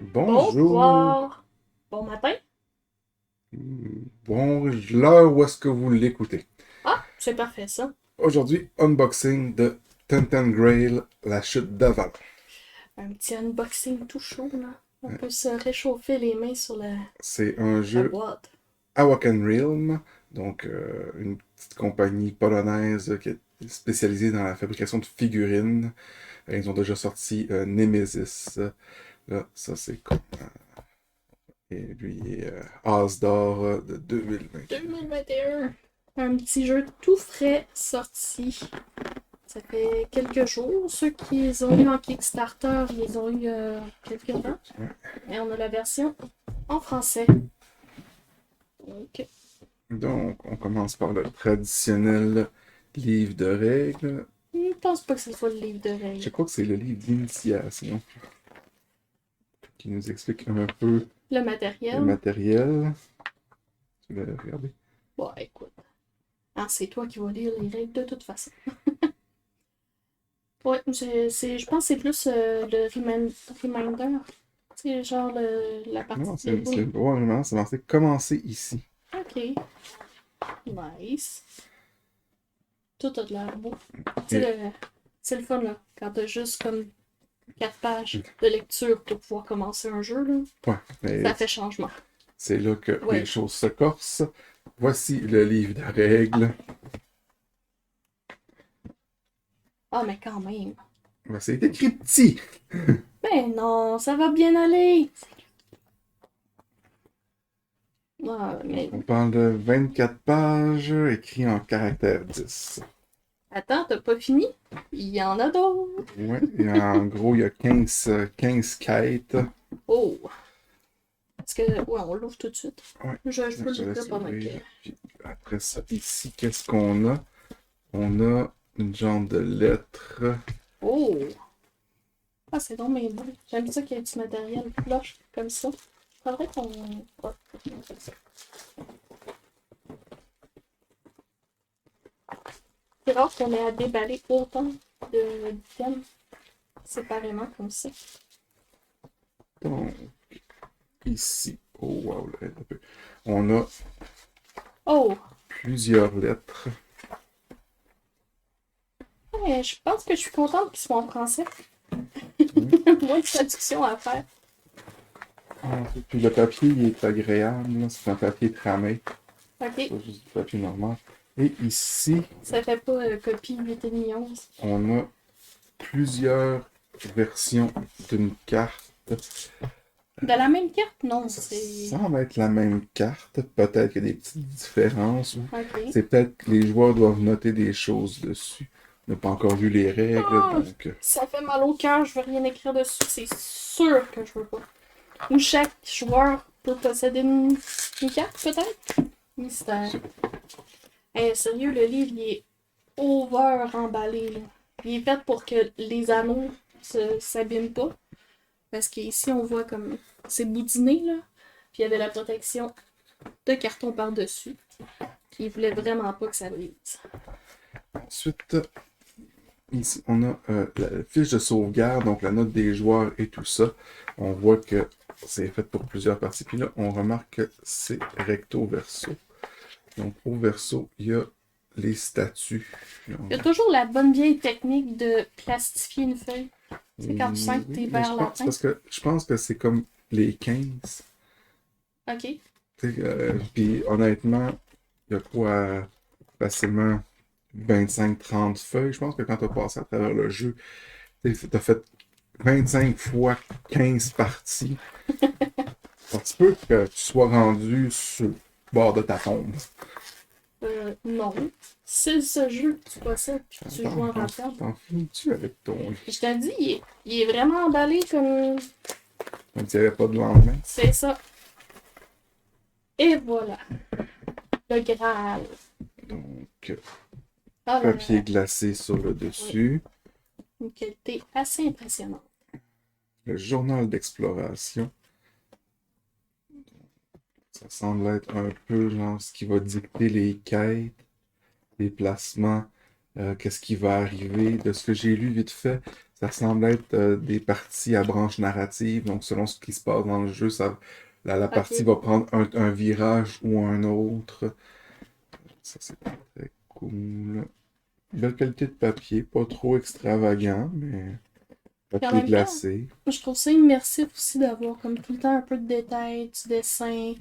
Bonjour. Bonsoir. Bon matin. Bon, l'heure où est-ce que vous l'écoutez? Ah, c'est parfait ça. Aujourd'hui, unboxing de Tintin Grail, la chute d'Avalon. Un petit unboxing tout chaud là. On peut se réchauffer les mains sur C'est un la jeu boîte. Awaken Realm, donc une petite compagnie polonaise qui est spécialisée dans la fabrication de figurines. Ils ont déjà sorti Nemesis. Là, ça c'est cool. Et lui est As d'or de 2020. 2021. Un petit jeu tout frais sorti. Ça fait quelques jours. Ceux qui les ont eu en Kickstarter, ils les ont eu quelques temps. Et on a la version en français. Donc, Donc, on commence par le traditionnel livre de règles. je ne pense pas que ce soit le livre de Je règles. crois que c'est le livre d'initiation qui nous explique un peu Le le matériel. matériel. Tu l'as regardé? Bon, écoute. Ah, c'est toi qui vas lire les règles de toute façon. Ouais, je pense que c'est plus le reminder. C'est genre la partie Non, de c'est oui. vraiment, c'est marqué commencer ici. Ok, nice. Tout a de l'air beau. Et C'est le fun là, quand t'as juste comme 4 pages de lecture pour pouvoir commencer un jeu, là, ouais, mais ça fait changement. c'est là que les Oui. choses se corsent. Voici le livre de règles. Ah, mais quand même. Ben, c'est écrit petit. Ben non, ça va bien aller. Ah, mais On parle de 24 pages, écrit en caractère 10. attends, t'as pas fini? Il y en a d'autres. Ouais, et en gros, il y a 15 quêtes. Oh! Parce que, ouais, on l'ouvre tout de suite. Ouais, Je je peux te l'ouvrir laisse pendant que. ouvrir. Puis après ça, ici, qu'est-ce qu'on a? On a une genre de lettre. Oh! Ah, c'est donc bien beau. J'aime ça qu'il y ait du matériel flush comme ça. Faudrait qu'on. Ouais, on fait ça. C'est rare qu'on ait à déballer autant d'items séparément comme ça. Donc, ici. Oh, wow, là, un peu. On a Oh! plusieurs lettres. Ouais, je pense que je suis contente qu'ils soient en français. Hein. Moins de traduction à faire. Puis le papier, il est agréable, là. C'est un papier tramé, Ok. pas juste du papier normal. Et ici, Ça fait pas copie 8,5 11. on a plusieurs versions d'une carte. De la même carte? Non, Ça c'est. semble être la même carte. Peut-être qu'il y a des petites différences. Ou Ok. c'est peut-être que les joueurs doivent noter des choses dessus. On n'a pas encore vu les règles, Ah, donc ça fait mal au cœur, je veux rien écrire dessus, c'est sûr que je veux pas. Ou chaque joueur peut posséder une carte, peut-être? Mystère. Sérieux, le livre, il est over emballé, là. Il est fait pour que les anneaux s'abîment pas. Parce qu'ici, on voit comme c'est boudiné, là. Puis il y avait la protection de carton par-dessus. Puis il voulait vraiment pas que ça brise. ensuite, ici, on a la fiche de sauvegarde, donc la note des joueurs et tout ça. On voit que c'est fait pour plusieurs parties. Puis là, on remarque que c'est recto verso. Donc, au verso, il y a les statuts. Il y a toujours la bonne vieille technique de plastifier une feuille. C'est quand tu sens que Oui, t'es mais vers la fin. parce que je pense que c'est comme les 15. Ok. Puis honnêtement, il y a quoi facilement 25-30 feuilles. Je pense que quand tu as passé à travers le jeu, tu as fait 25 fois 15 parties. Un petit peu que tu sois rendu sur le bord de ta tombe. Non. C'est ce jeu que tu possèdes puis que tu joues en rapide. T'en finis-tu avec ton... Je te dis, il est vraiment emballé comme. Comme s'il n'y avait pas de lendemain. C'est ça. Et voilà. Le Graal. Donc, Ah là papier là. glacé sur le Oui. dessus. Une qualité assez impressionnante. Le journal d'exploration. Ça semble être un peu genre ce qui va dicter les quêtes, les placements, qu'est-ce qui va arriver. De ce que j'ai lu vite fait, ça semble être des parties à branche narrative. Donc, selon ce qui se passe dans le jeu, la partie Ok. va prendre un virage ou un autre. Ça, c'est pas très cool. Belle qualité de papier, pas trop extravagant, mais Puis en papier même temps, glacé. je trouve ça immersif aussi d'avoir comme tout le temps un peu de détails, du dessin.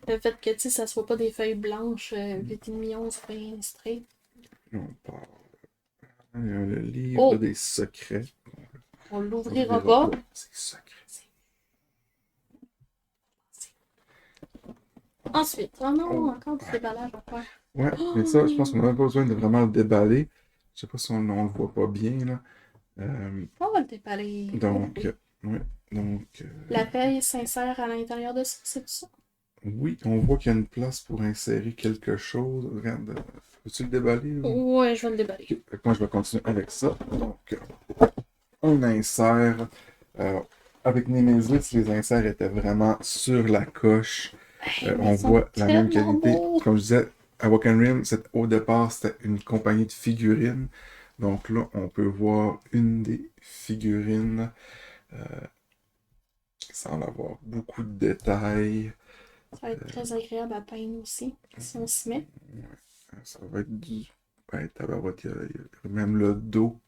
Le fait que, tu sais, ça soit pas des feuilles blanches, 8,5 onces, bien straight. On parle. Le livre Oh! des secrets. On On l'ouvrira l'ouvrira pas. pas. C'est secret. Ensuite, oh non, Oh, encore du déballage à faire. ouais, mais ça, je pense qu'on n'a Oh! même pas besoin de vraiment le déballer. Je sais pas si on le voit pas bien, là. On va le déballer. Oh Donc, oui. ouais, donc, La feuille s'insère à l'intérieur de ça, c'est tout ça? oui, on voit qu'il y a une place pour insérer quelque chose. Regarde, peux-tu le déballer, là? Ouais, je vais le déballer. Ok, fait que moi, je vais continuer avec ça. Donc, on insère. euh, avec Nemesis, les inserts étaient vraiment sur la coche. Hey, mais On ils sont voit la même tellement qualité. beaux! Comme je disais, à Wacken Rim, au départ, c'était une compagnie de figurines. Donc là, on peut voir une des figurines sans avoir beaucoup de détails. Ça va être très agréable à peindre aussi, si on s'y met. Ça va être du. Ouais, tabarouette, il y a même le dos.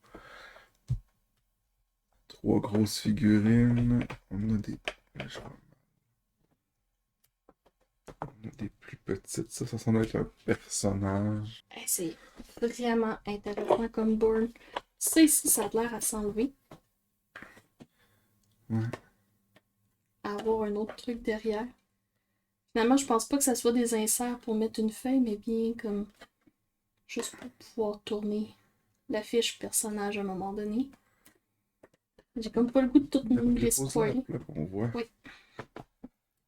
Trois grosses figurines. On a des. On a des plus petites. Ça semble être un personnage. Hey, c'est vraiment intéressant comme board. Ça ici, ça a l'air à s'enlever. Ouais. À avoir un autre truc derrière. Finalement, je pense pas que ça soit des inserts pour mettre une feuille, mais bien comme juste pour pouvoir tourner la fiche personnage à un moment donné. J'ai comme pas le goût de tout nous les Dépose-la spoiler. là qu'on voit. Oui.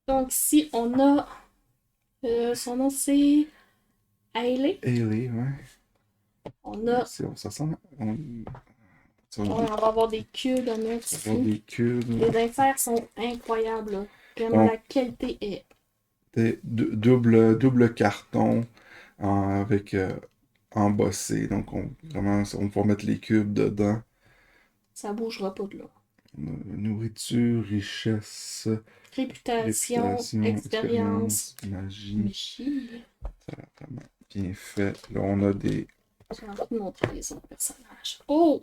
Donc ici, on a son nom c'est Hailey. Hailey, ouais. On a. Ça ressemble. On On va avoir des cubes à mettre va avoir ici. des cubes. Les inserts sont incroyables. Là. Vraiment, Donc, la qualité est. double carton avec embossé. Donc, vraiment, on va mettre les cubes dedans. Ça bougera pas de là. Nourriture, richesse, Réputation, réputation, expérience, expérience, magie. magie. Ça a vraiment bien fait. Là, on a des. J'ai envie de montrer les autres personnages. Oh!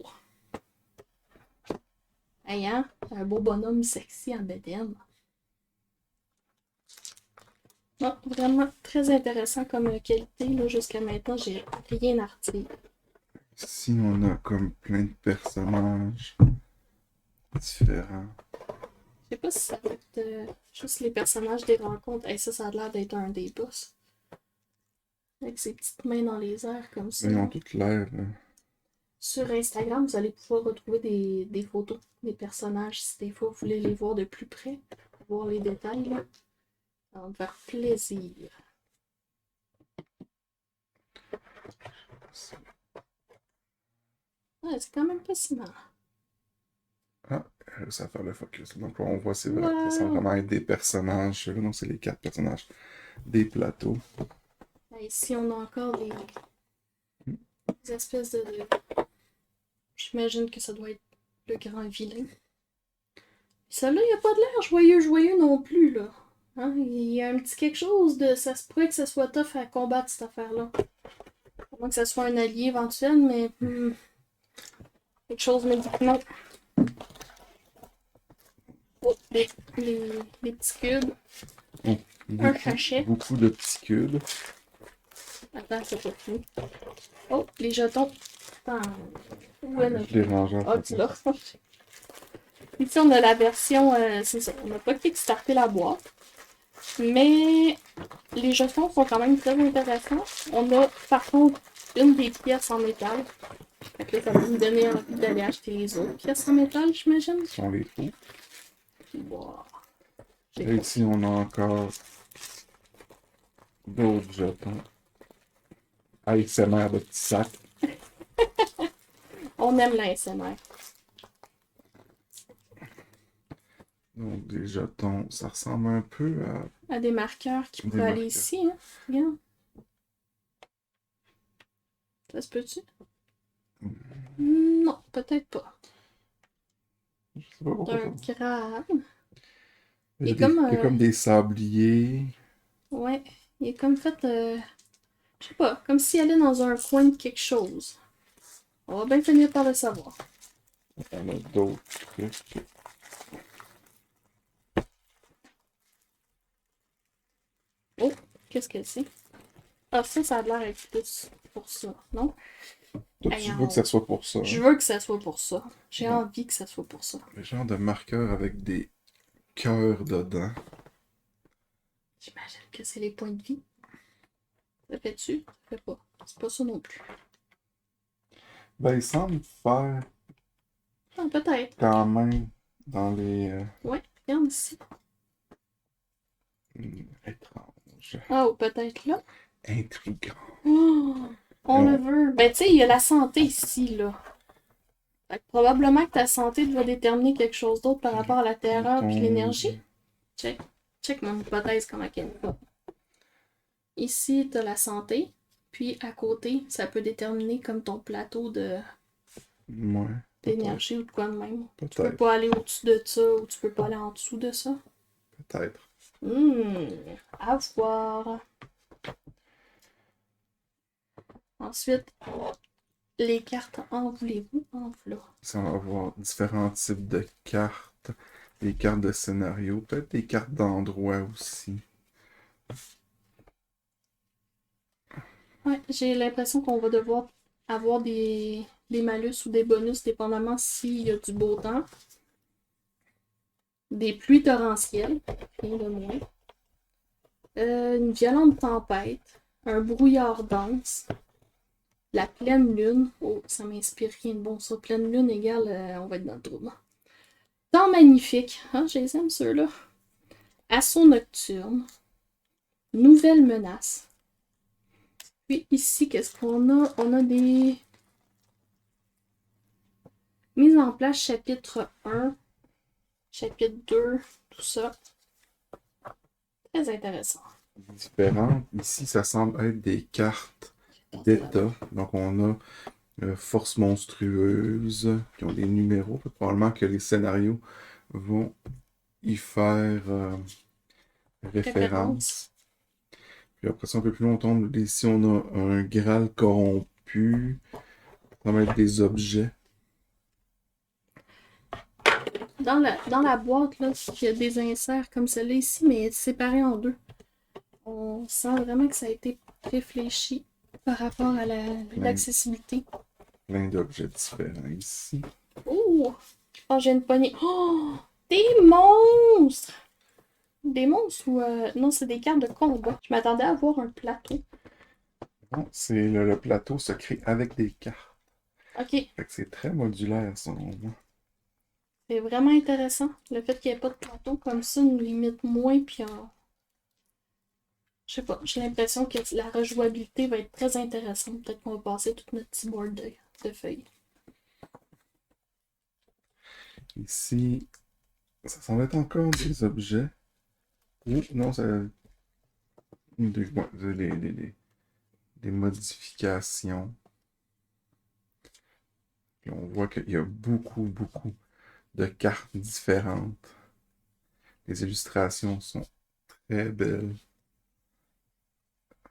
Hey, hein? Un beau bonhomme sexy en bedaine. Non, vraiment très intéressant comme qualité. Là, jusqu'à maintenant, j'ai rien à redire. Ici, on a comme plein de personnages différents. Je sais pas si ça va être juste les personnages des rencontres. Hey, ça a l'air d'être un des boss. Avec ses petites mains dans les airs comme ça. Ils ont toutes l'air. Sur Instagram, vous allez pouvoir retrouver des photos des personnages si des fois vous voulez les voir de plus près, voir les détails. Là. Ça va me faire plaisir. Ouais, c'est quand même pas si mal. Ah, ça va faire le focus. Donc, là, on voit, c'est vrai, ça Wow. semble vraiment être des personnages. Donc, c'est les 4 personnages des plateaux. Ici, on a encore des espèces de. J'imagine que ça doit être le grand vilain. Celui-là, il a pas de l'air joyeux non plus, là. Hein? Il y a un petit quelque chose de. Ça se pourrait que ça soit tough à combattre, cette affaire-là. À moins que ça soit un allié éventuel, mais. Quelque chose me dit que non. Oh, les petits cubes. Un sachet. Beaucoup de petits cubes. Attends, c'est pas fini. Oh, les jetons. Attends. Où est notre. Je les range en Ah, tu l'as rangé. Ici, on a la version. C'est ça. On n'a pas kickstarté la boîte. Mais les jetons sont quand même très intéressants. On a par contre une des pièces en métal. Fait que là, ça va nous donner envie d'aller acheter les autres pièces en métal, j'imagine. Ce sont les trous. Wow. Et ici, on a encore d'autres jetons. ASMR de petits sacs. On aime l'ASMR. Donc, des jetons, ça ressemble un peu À des marqueurs qui des pourraient aller marqueurs. ici, hein? Regarde. Ça se peut-tu? Non, peut-être pas. Je sais pas C'est pourquoi ça. un crabe. Il y a Il est comme... il y a comme des sabliers. ouais, il est comme fait... je sais pas, comme s'il allait dans un coin de quelque chose. On va bien finir par le savoir. On a d'autres trucs. Oh, qu'est-ce que c'est? Ah, ça a l'air être plus pour ça, non? Toi, Hey, tu veux que ça soit pour ça, je hein? veux que ça soit pour ça. J'ai Ouais. envie que ça soit pour ça. Le genre de marqueur avec des cœurs dedans. J'imagine que c'est les points de vie. Ça fait-tu? Ça fait pas. C'est pas ça non plus. Ben, il semble faire Ah, peut-être. quand même dans les Ouais, regarde ici. étranges, Ah, ou peut-être là. intrigants. Oh, Et on le veut. Ben, tu sais, il y a la santé ici, là. Fait que probablement que ta santé doit déterminer quelque chose d'autre par rapport à la terreur puis ton- l'énergie. Check. Check mon hypothèse comment elle est. Ici, t'as la santé. Puis à côté, ça peut déterminer comme ton plateau Ouais, peut-être. d'énergie ou de quoi de même. Tu peux Peut-être. pas aller au-dessus de ça ou tu peux pas aller en dessous de ça. Peut-être. À voir. Ensuite, les cartes en voulez-vous? En voilà. Ça va avoir différents types de cartes. Des cartes de scénario. Peut-être des cartes d'endroit aussi. Ouais, j'ai l'impression qu'on va devoir avoir des malus ou des bonus dépendamment s'il y a du beau temps. Des pluies torrentielles, rien de moins. Une violente tempête. Un brouillard dense. La pleine lune. Oh, ça m'inspire rien de bon ça. Pleine lune égale, on va être dans le trouble. Temps magnifique. Ah, je les aime ceux-là. Assaut nocturne. Nouvelle menace. Puis ici, qu'est-ce qu'on a? On a des mises en place chapitre 1, chapitre 2, tout ça. Très intéressant. Différentes. Ici, ça semble être des cartes d'état. Donc, on a force monstrueuse qui ont des numéros. Probablement que les scénarios vont y faire Référence. référence. Puis après ça, un peu plus long, on tombe ici, on a un Graal corrompu. Ça va être des objets. Dans la boîte, là, il y a des inserts comme celui-là ici, mais séparés en deux. On sent vraiment que ça a été réfléchi par rapport à l'accessibilité. Plein d'objets différents ici. Oh! Oh, j'ai une poignée. Oh! Des monstres! Des monstres ou... non, c'est des cartes de combat. Je m'attendais à voir un plateau. Bon, c'est le plateau se crée avec des cartes. Ok, Fait que c'est très modulaire, ça, moment. c'est vraiment intéressant. Le fait qu'il n'y ait pas de plateau comme ça nous limite moins, puis je sais pas, j'ai l'impression que la rejouabilité va être très intéressante. Peut-être qu'on va passer tout notre petit board de feuilles. Ici, ça semble être encore des objets. Ou non, ça. Des modifications. Puis on voit qu'il y a beaucoup de cartes différentes. Les illustrations sont très belles.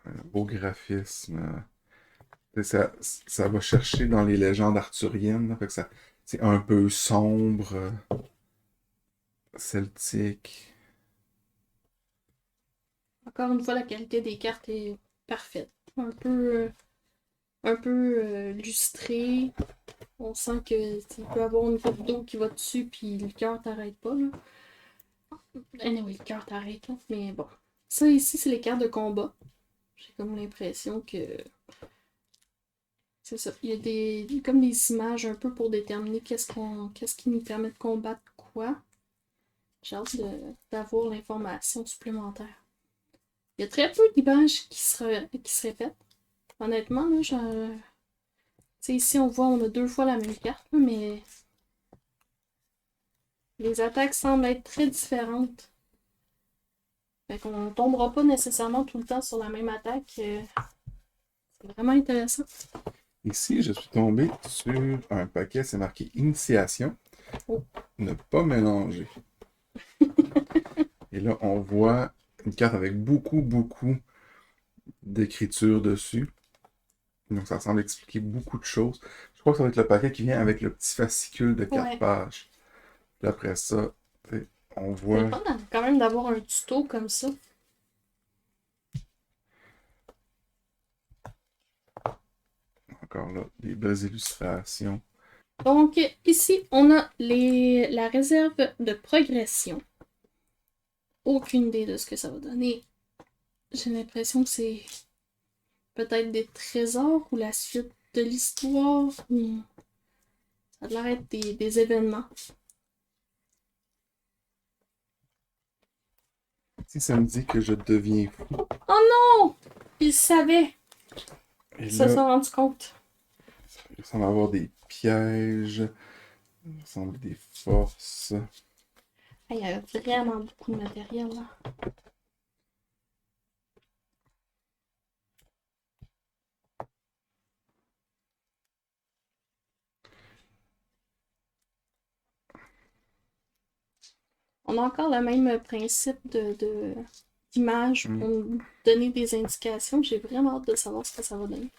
Un beau graphisme. Ça va chercher dans les légendes arthuriennes. Là, fait que c'est un peu sombre, celtique. Encore une fois, la qualité des cartes est parfaite. Un peu lustré. On sent que tu peux avoir une goutte d'eau qui va dessus, puis le cœur t'arrête pas. Là. Anyway, le cœur t'arrête, là. Mais bon. Ça ici, c'est les cartes de combat. J'ai comme l'impression que. C'est ça. Il y a comme des images un peu pour déterminer qu'est-ce qui nous permet de combattre quoi. J'ai hâte d'avoir l'information supplémentaire. Il y a très peu d'images qui se répètent. Honnêtement, là, tu sais, ici, on voit, on a deux fois la même carte, là, mais Les attaques semblent être très différentes. Fait qu'on tombera pas nécessairement tout le temps sur la même attaque. C'est vraiment intéressant. Ici, je suis tombé sur un paquet, c'est marqué Initiation. Oh. Ne pas mélanger. Et là, on voit une carte avec beaucoup d'écriture dessus. Donc, ça semble expliquer beaucoup de choses. Je crois que ça va être le paquet qui vient avec le petit fascicule de 4 Ouais. pages. Puis après ça, on C'est voit le fun quand même d'avoir un tuto comme ça. encore là des belles illustrations. Donc, ici, on a la réserve de progression. Aucune idée de ce que ça va donner. J'ai l'impression que c'est peut-être des trésors ou la suite de l'histoire. Ça a l'air d'être des événements. Si ça me dit que je deviens fou. Oh non! Ils savaient. Et Ils se là, sont rendus compte. il semble avoir des pièges. Il semble des forces. Il y a vraiment beaucoup de matériel là. On a encore le même principe d'image pour nous donner des indications. J'ai vraiment hâte de savoir ce que ça va donner.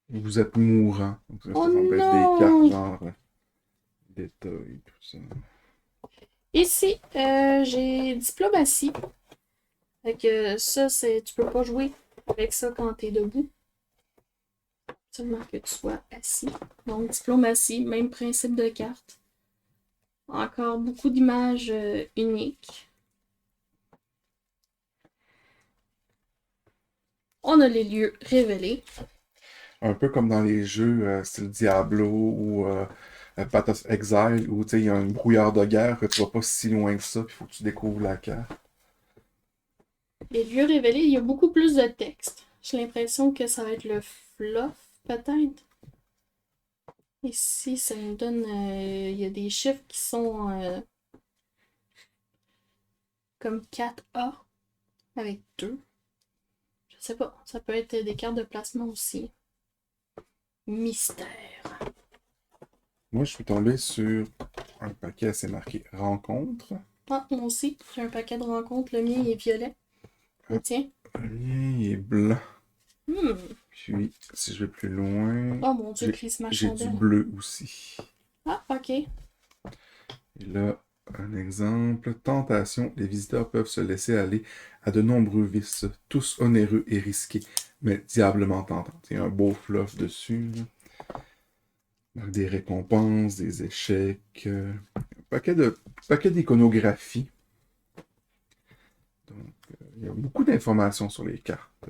Vous êtes mourant. Donc, ça Oh semble être des cartes non! genre d'état et tout ça. Ici, j'ai diplomatie. Fait que ça, tu peux pas jouer avec ça quand t'es debout. Seulement que tu sois assis. Donc, diplomatie, même principe de carte. Encore beaucoup d'images uniques. On a les lieux révélés. Un peu comme dans les jeux style Diablo ou Path of Exile où il y a un brouillard de guerre que tu vas pas si loin que ça, puis il faut que tu découvres la carte. Les lieux révélés, il y a beaucoup plus de texte. J'ai l'impression que ça va être le fluff, peut-être. Ici, ça me donne... il y a des chiffres qui sont comme 4A avec 2. Je sais pas, ça peut être des cartes de placement aussi. Mystère. Moi, je suis tombé sur un paquet assez marqué Rencontre. Ah, moi aussi, j'ai un paquet de rencontres. Le mien il est violet. Le tien? Le mien il est blanc. Hmm. Puis, si je vais plus loin, Oh mon dieu, j'ai Chris, ma j'ai du chandelle. bleu aussi. Ah, ok. Et là, un exemple. Tentation. Les visiteurs peuvent se laisser aller à de nombreux vices, tous onéreux et risqués, mais diablement tentants. Il y a un beau fluff dessus. Donc, des récompenses, des échecs, paquet d'iconographie. Donc, il y a beaucoup d'informations sur les cartes.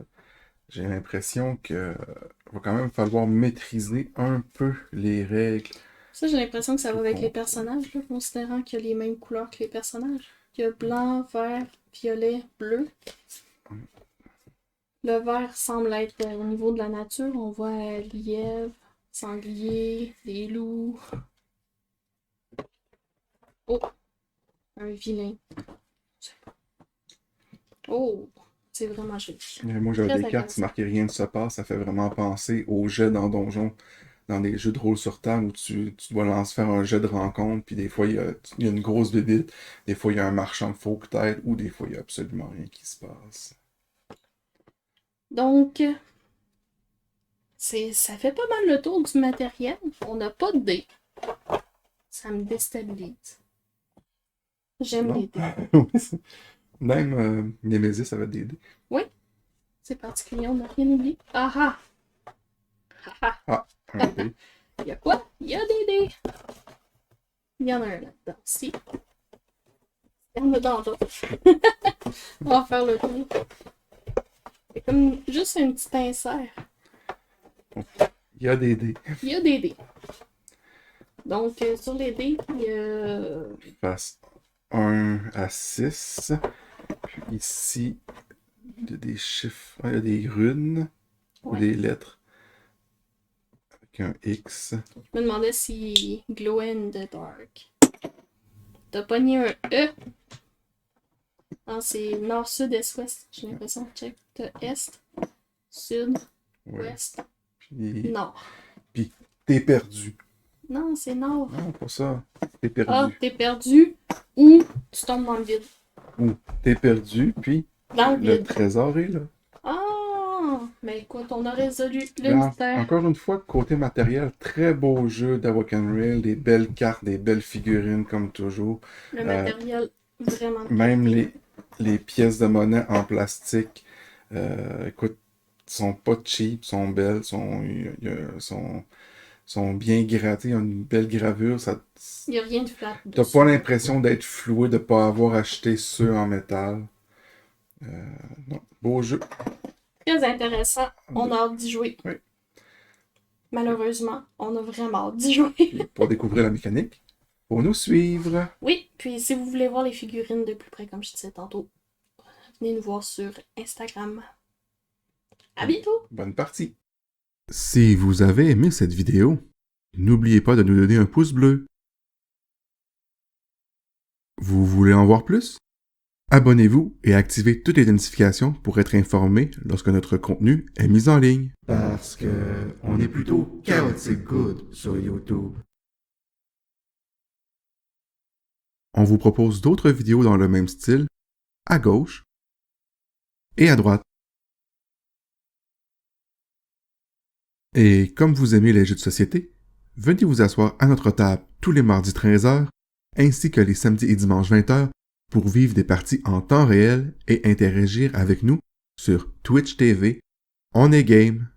J'ai l'impression que va quand même falloir maîtriser un peu les règles. Ça, j'ai l'impression que ça va Tout avec les compte. personnages, là, considérant qu'il y a les mêmes couleurs que les personnages. Il y a blanc, vert, violet, bleu. Le vert semble être au niveau de la nature. On voit lièvre, sanglier, des loups. Oh, un vilain. Oh, c'est vraiment joli. Moi, j'avais Très des cartes, c'est intéressant. marqué rien ne se passe. Ça fait vraiment penser aux jets dans Donjon, dans des jeux de rôle sur table où tu dois lancer faire un jet de rencontre, puis des fois, il y a une grosse bébite, des fois, il y a un marchand de faux peut-être, ou des fois, il y a absolument rien qui se passe. Donc, ça fait pas mal le tour du matériel. On n'a pas de dés. Ça me déstabilise. J'aime les Non? dés. Même Nemesis avait des dés. Oui, c'est particulier, on n'a rien oublié. Ah ah! Ah ah! Ah, un dé. Il y a quoi? Il y a des dés! Il y en a un là-dedans aussi. Il y en a dans l'autre. On va faire le tour. C'est comme juste un petit insert. Il y a des dés. Il y a des dés. Donc, sur les dés, il y a... Face 1 à 6. Puis ici, il y a des chiffres. Ah, il y a des runes ou Ouais. des lettres. avec un X. Je me demandais si Glow in the Dark. T'as pogné un E. Non, c'est nord, sud, est, ouest. J'ai l'impression. Check. T'as est, sud, Ouais. ouest, Puis, nord. puis t'es perdu. Non, c'est nord. Non, pas ça. T'es Ah, perdu. t'es perdu ou tu tombes dans le vide. Ou t'es perdu, puis Dans le le vide. trésor est là. Ah! Mais écoute, on a résolu le Là, mystère. encore une fois, côté matériel, très beau jeu d'Awaken Rail, des belles cartes, des belles figurines comme toujours. Le matériel, vraiment. de Même qualité. les pièces de monnaie en plastique, écoute, sont pas cheap, sont belles, sont bien grattées, ont une belle gravure. Il n'y a rien de flat. T'as dessus. pas l'impression d'être floué, de pas avoir acheté ceux en métal. Non, beau jeu. Très intéressant. On a hâte d'y jouer. Oui. Malheureusement, on a vraiment hâte d'y jouer. Puis pour découvrir la mécanique, pour nous suivre. Oui, puis si vous voulez voir les figurines de plus près, comme je disais tantôt, venez nous voir sur Instagram. À bientôt! Bonne partie. Si vous avez aimé cette vidéo, n'oubliez pas de nous donner un pouce bleu. Vous voulez en voir plus? Abonnez-vous et activez toutes les notifications pour être informé lorsque notre contenu est mis en ligne. Parce que on est plutôt chaotic good sur YouTube. On vous propose d'autres vidéos dans le même style, à gauche et à droite. Et comme vous aimez les jeux de société, venez vous asseoir à notre table tous les mardis 13h ainsi que les samedis et dimanches 20h pour vivre des parties en temps réel et interagir avec nous sur Twitch TV, On est Game.